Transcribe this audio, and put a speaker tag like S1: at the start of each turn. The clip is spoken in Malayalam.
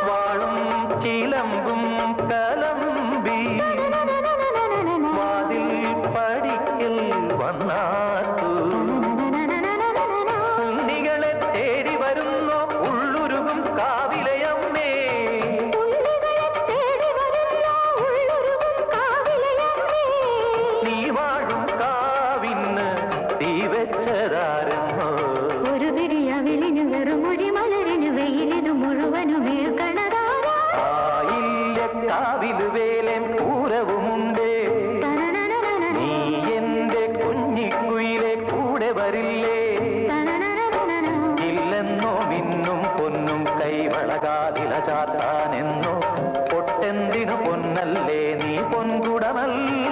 S1: വാളും ചിലമ്പും കലമ്പി വാതിൽ പടിക്കൽ വന്നാത്തു ഉണ്ണികളെ തേടി വരുന്നു ഉള്ളുരുകും കാവിലയമ്മേ നീ വാഴും കാവിന് തീ വെച്ചതാരമോ
S2: ഒരു വിരിയവിളിന് വെറുമൊഴി മലരിന് വെയിലിനു മുഴുവനുമേ കണതാരാ
S1: കാവില് വേലൻ പൂരവുമുണ്ടേ നീ എന്റെ കുഞ്ഞിക്കുയിലെ കൂടെ വരില്ലേ ഇല്ലെന്നോ മിന്നും പൊന്നും കൈവളകാതില ചാത്താനെന്നോ പൊട്ടെന്തിനു പൊന്നല്ലേ നീ പൊൻകുടമല്ല